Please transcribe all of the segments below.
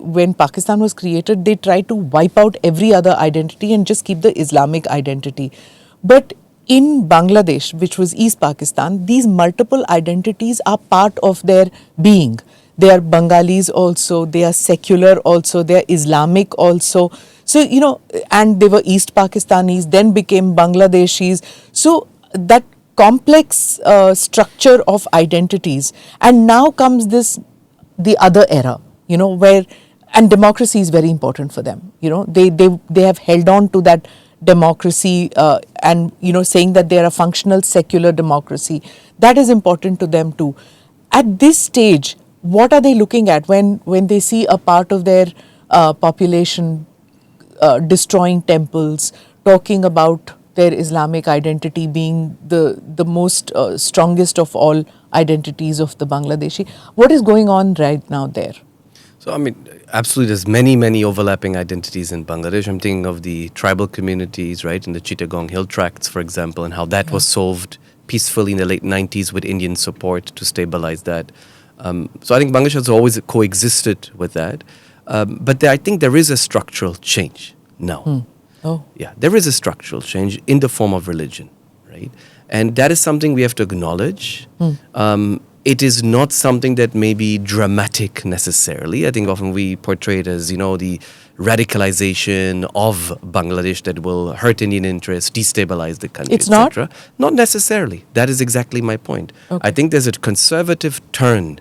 when Pakistan was created, they tried to wipe out every other identity and just keep the Islamic identity. But in Bangladesh, which was East Pakistan, these multiple identities are part of their being. They are Bengalis also, they are secular also, they are Islamic also. So, and they were East Pakistanis, then became Bangladeshis. So that complex structure of identities. And now comes the other era, where, and democracy is very important for them. They have held on to that democracy and, saying that they are a functional secular democracy. That is important to them too. At this stage, what are they looking at when they see a part of their population destroying temples, talking about their Islamic identity being the most strongest of all identities of the Bangladeshi? What is going on right now there? So, absolutely, there's many overlapping identities in Bangladesh. I'm thinking of the tribal communities, right, in the Chittagong Hill Tracts, for example, and how that was solved peacefully in the late 90s with Indian support to stabilize that. So I think Bangladesh has always coexisted with that. But I think there is a structural change now. Oh. Yeah, there is a structural change in the form of religion, right? And that is something we have to acknowledge. It is not something that may be dramatic necessarily. I think often we portray it as, the radicalization of Bangladesh that will hurt Indian interests, destabilize the country, It's not? Not necessarily. That is exactly my point. Okay. I think there's a conservative turn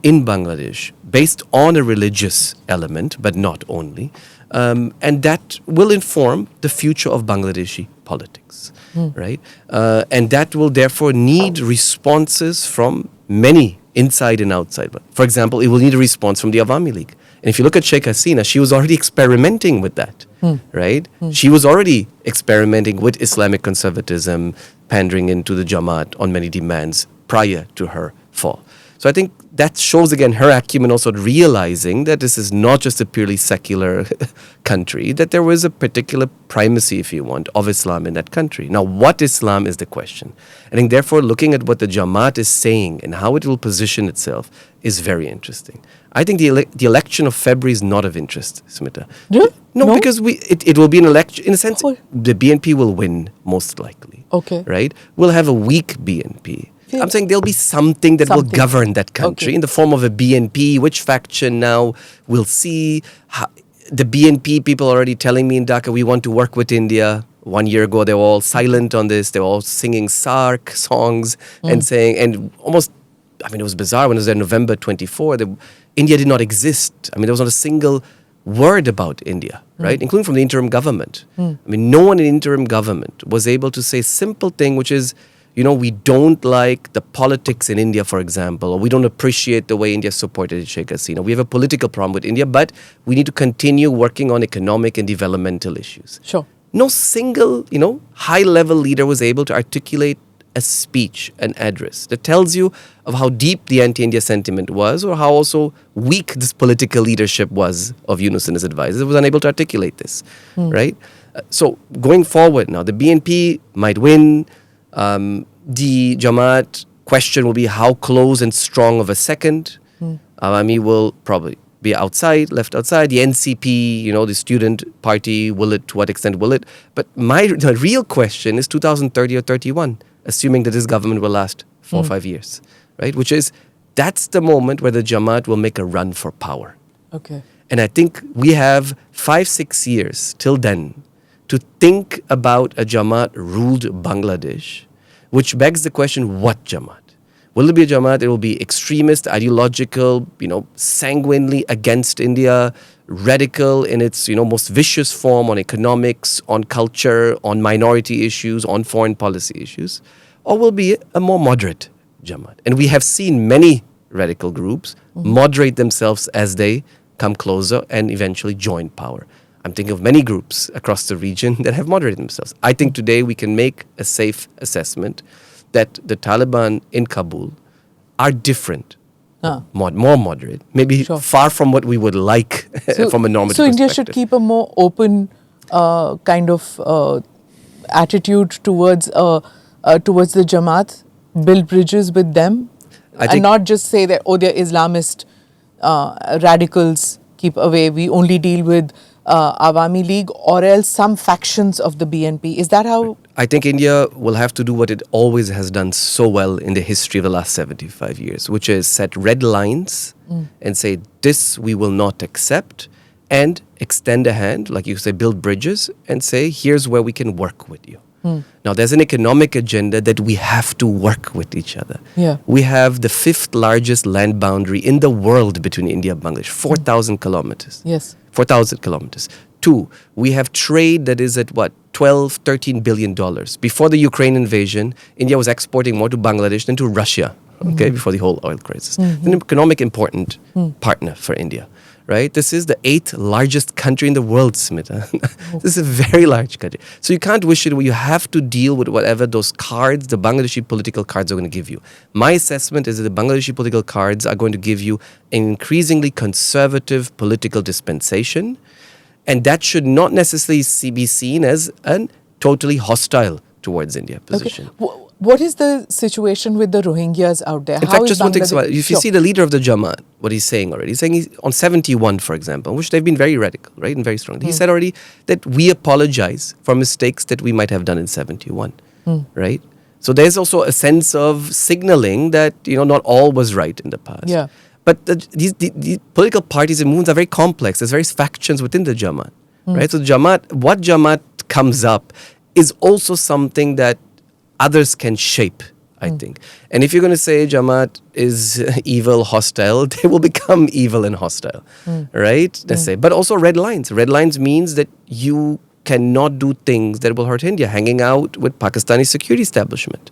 in Bangladesh based on a religious element, but not only. And that will inform the future of Bangladeshi politics, right? And that will therefore need responses from many inside and outside. For example, it will need a response from the Awami League. And if you look at Sheikh Hasina, she was already experimenting with that, right? She was already experimenting with Islamic conservatism, pandering into the Jamaat on many demands prior to her fall. So I think that shows again her acumen also realizing that this is not just a purely secular country, that there was a particular primacy, if you want, of Islam in that country. Now, what Islam is the question. I think therefore looking at what the Jamaat is saying and how it will position itself is very interesting. I think the election of February is not of interest, Smita. Really? No, because it will be an election, in a sense, the BNP will win most likely. Okay. Right? We'll have a weak BNP. I'm saying there'll be something that will govern that country in the form of a BNP. Which faction now we'll see. The BNP people are already telling me in Dhaka, we want to work with India. 1 year ago, they were all silent on this. They were all singing SARC songs and saying, and almost, it was bizarre when it was there November 24, India did not exist. There was not a single word about India, right? Including from the interim government. No one in interim government was able to say a simple thing, which is, we don't like the politics in India, for example, or we don't appreciate the way India supported Sheikh Hasina. We have a political problem with India, but we need to continue working on economic and developmental issues. Sure. No single, high-level leader was able to articulate a speech, an address that tells you of how deep the anti-India sentiment was or how also weak this political leadership was of Yunus and his advisors. It was unable to articulate this, right? So going forward now, the BNP might win. The Jamaat question will be how close and strong of a second. Awami will probably be left outside. The NCP, the student party, to what extent will it? But the real question is 2030 or 31, assuming that this government will last 4 or 5 years, right? That's the moment where the Jamaat will make a run for power. Okay. And I think we have 5-6 years till then to think about a Jamaat-ruled Bangladesh, which begs the question, what Jamaat? Will it be a Jamaat that will be extremist, ideological, sanguinely against India, radical in its, most vicious form on economics, on culture, on minority issues, on foreign policy issues? Or will it be a more moderate Jamaat? And we have seen many radical groups moderate themselves as they come closer and eventually join power. I'm thinking of many groups across the region that have moderated themselves. I think today we can make a safe assessment that the Taliban in Kabul are different, more moderate, maybe far from what we would like from a normative perspective. So India should keep a more open kind of attitude towards the Jamaat, build bridges with them, and not just say that, they're Islamist radicals, keep away. We only deal with Awami League or else some factions of the BNP. Is that how? I think India will have to do what it always has done so well in the history of the last 75 years, which is set red lines and say, this we will not accept, and extend a hand, like you say, build bridges and say, here's where we can work with you. Now, there's an economic agenda that we have to work with each other. Yeah. We have the 5th largest land boundary in the world between India and Bangladesh, 4,000 kilometers. Yes. 4,000 kilometers. 2, we have trade that is at what, 12, 13 billion dollars. Before the Ukraine invasion, India was exporting more to Bangladesh than to Russia, okay, before the whole oil crisis. An economic important partner for India, right? This is the 8th largest country in the world, Smita. This is a very large country. So you can't wish it away. You have to deal with whatever those cards, the Bangladeshi political cards are going to give you. My assessment is that the Bangladeshi political cards are going to give you an increasingly conservative political dispensation, and that should not necessarily be seen as a totally hostile towards India position. Okay. What is the situation with the Rohingyas out there? In How fact, is just one thing, so Bangladesh- if you Sure. see the leader of the Jamaat, what he's saying already, he's saying he's on 71, for example, which they've been very radical, right, and very strong. He said already that we apologize for mistakes that we might have done in 71, right? So there's also a sense of signaling that, not all was right in the past. Yeah. But these political parties and movements are very complex. There's various factions within the Jamaat, right? So what Jamaat comes up is also something that others can shape, I think. And if you're going to say Jamaat is evil, hostile, they will become evil and hostile, right? Let's say. But also red lines. Red lines means that you cannot do things that will hurt India, hanging out with Pakistani security establishment.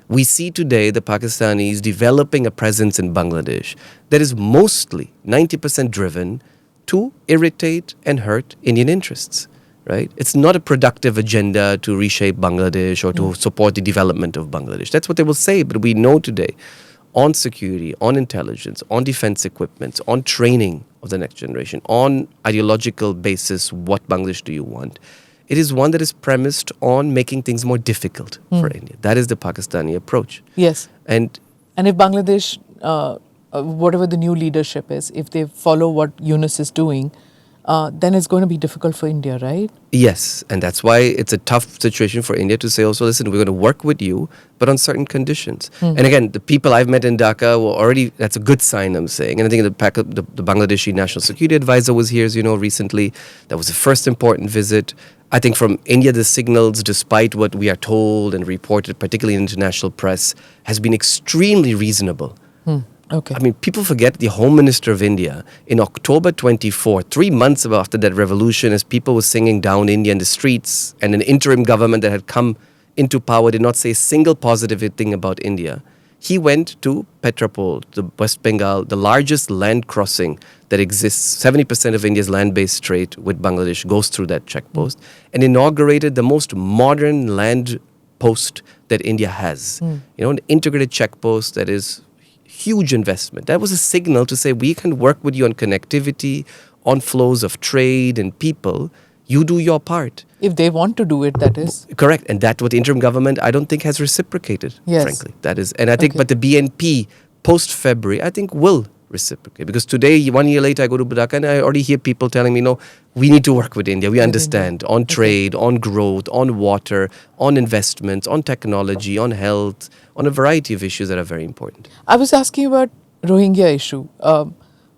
We see today the Pakistanis developing a presence in Bangladesh that is mostly 90% driven to irritate and hurt Indian interests, right? It's not a productive agenda to reshape Bangladesh or to support the development of Bangladesh. That's what they will say, but we know today on security, on intelligence, on defense equipment, on training of the next generation, on ideological basis, what Bangladesh do you want? It is one that is premised on making things more difficult for India. That is the Pakistani approach. Yes. And if Bangladesh, whatever the new leadership is, if they follow what Yunus is doing, then it's going to be difficult for India, right? yes, and that's why it's a tough situation for India to say also, listen, we're going to work with you, but on certain conditions. And again, the people I've met in Dhaka were already, that's a good sign, I'm saying. And I think the Bangladeshi National Security Advisor was here, as you know, recently. That was the first important visit. I think from India, the signals, despite what we are told and reported, particularly in international press, has been extremely reasonable. Okay. I mean, people forget the Home Minister of India in October 24, 3 months after that revolution, as people were singing Down India in the streets, and an interim government that had come into power did not say a single positive thing about India. He went to Petrapol, the West Bengal, the largest land crossing that exists. 70% of India's land-based trade with Bangladesh goes through that checkpost, and inaugurated the most modern land post that India has. An integrated checkpost that is huge investment. That was a signal to say, we can work with you on connectivity, on flows of trade and people. You do your part. If they want to do it, that is. Correct. And that's what the interim government, I don't think, has reciprocated, Yes. frankly. That is, and I think, Okay. but the BNP post-February, I think, will reciprocate. Because today, 1 year later, I go to Dhaka and I already hear people telling me, no, we need to work with India. We understand on trade, on growth, on water, on investments, on technology, on health, on a variety of issues that are very important. I was asking about Rohingya issue.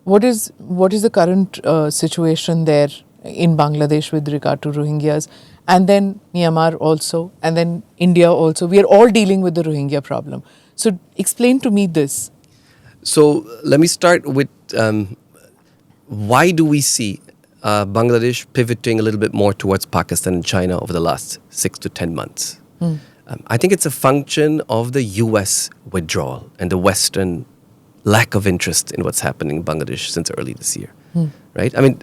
What is the current situation there in Bangladesh with regard to Rohingyas, and then Myanmar also, and then India also? We are all dealing with the Rohingya problem. So explain to me this. So let me start with why do we see Bangladesh pivoting a little bit more towards Pakistan and China over the last 6 to 10 months? I think it's a function of the US withdrawal and the Western lack of interest in what's happening in Bangladesh since early this year, right? I mean,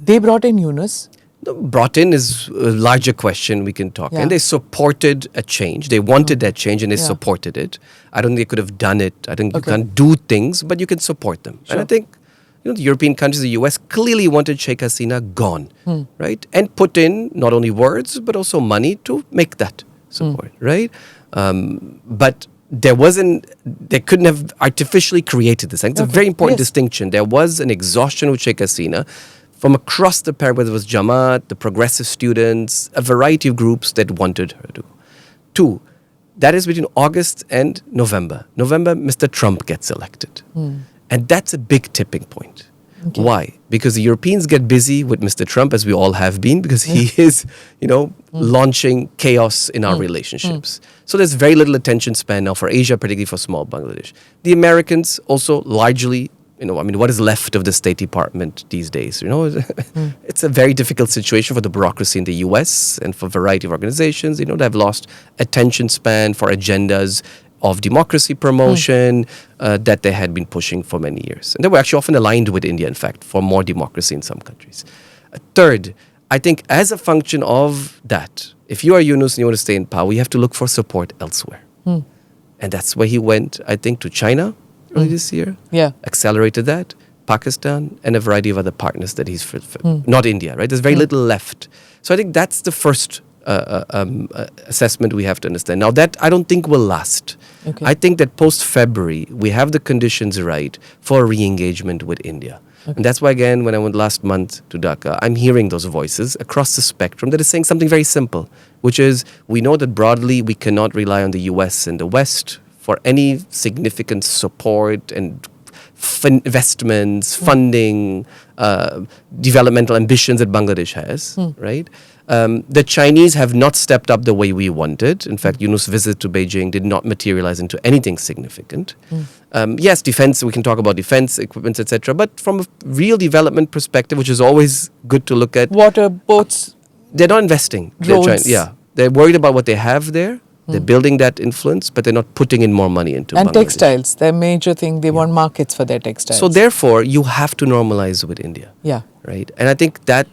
They brought in Yunus. brought in is a larger question we can talk. Yeah. And they supported a change. They wanted that change and they Yeah. supported it. I don't think they could have done it. I think you Okay. can't do things, but you can support them. And I Sure. think the European countries, the US, clearly wanted Sheikh Hasina gone, right? And put in not only words, but also money to make that support, right? But they couldn't have artificially created this. It's a very important distinction. There was an exhaustion with Sheikh Hasina from across the pyramid, whether it was Jamaat, the progressive students, a variety of groups that wanted her to. 2, that is between August and November. November, Mr. Trump gets elected. And that's a big tipping point. Okay. Why? Because the Europeans get busy with Mr. Trump, as we all have been, because he is, launching chaos in our relationships. So there's very little attention span now for Asia, particularly for small Bangladesh. The Americans also largely, what is left of the State Department these days? It's a very difficult situation for the bureaucracy in the US and for a variety of organizations. They've lost attention span for agendas of democracy promotion that they had been pushing for many years. And they were actually often aligned with India, in fact, for more democracy in some countries. Third, I think as a function of that, if you are Yunus and you want to stay in power, you have to look for support elsewhere. And that's where he went, I think, to China early this year. Yeah. Accelerated that. Pakistan and a variety of other partners that he's... Not India, right? There's very little left. So I think that's the first assessment we have to understand. Now that I don't think will last. Okay. I think that post-February, we have the conditions right for re-engagement with India. Okay. And that's why, again, when I went last month to Dhaka, I'm hearing those voices across the spectrum that is saying something very simple, which is we know that broadly we cannot rely on the US and the West for any significant support and investments, funding, developmental ambitions that Bangladesh has, right? The Chinese have not stepped up the way we wanted. In fact, Yunus' visit to Beijing did not materialize into anything significant. Yes, defense, we can talk about defense equipment, etc. But from a real development perspective, which is always good to look at. Water, boats. They're not investing. Roads. They're worried about what they have there. They're building that influence, but they're not putting in more money into and Bangladesh. Textiles, their major thing, they want markets for their textiles. So therefore, you have to normalize with India. Yeah. Right? And I think that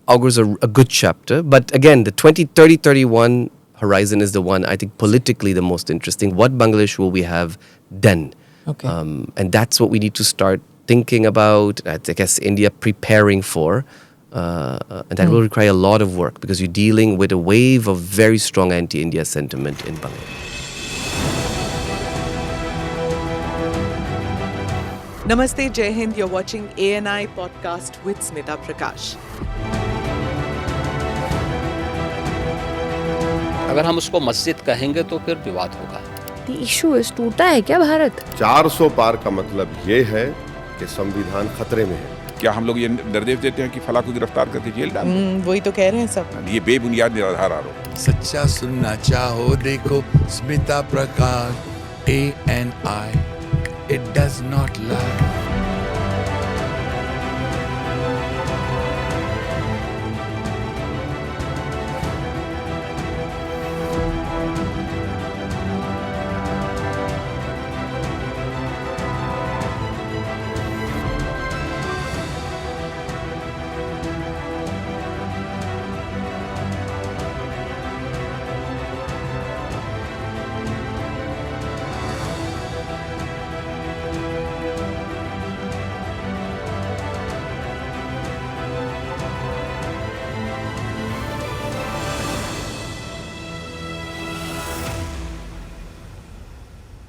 augurs a good chapter. But again, the 2030-31 horizon is the one, I think, politically the most interesting. What Bangladesh will we have then? Okay. And that's what we need to start thinking about, I guess, India preparing for. And that will require a lot of work because you're dealing with a wave of very strong anti-India sentiment in Bangladesh. Namaste, Jai Hind. You're watching ANI podcast with Smita Prakash. अगर हम उसको मस्जिद कहेंगे तो फिर विवाद होगा. The issue is टूटा है क्या भारत? 400 पार का मतलब ये है कि संविधान खतरे में है. क्या हम लोग ये निर्देश देते हैं कि फला को गिरफ्तार करके जेल डाल दें? वही तो कह रहे हैं सब. ये बेबुनियाद निराधार आरोप. सच्चा सुनना चाहो देखो स्मिता प्रकाश ANI. It does not lie.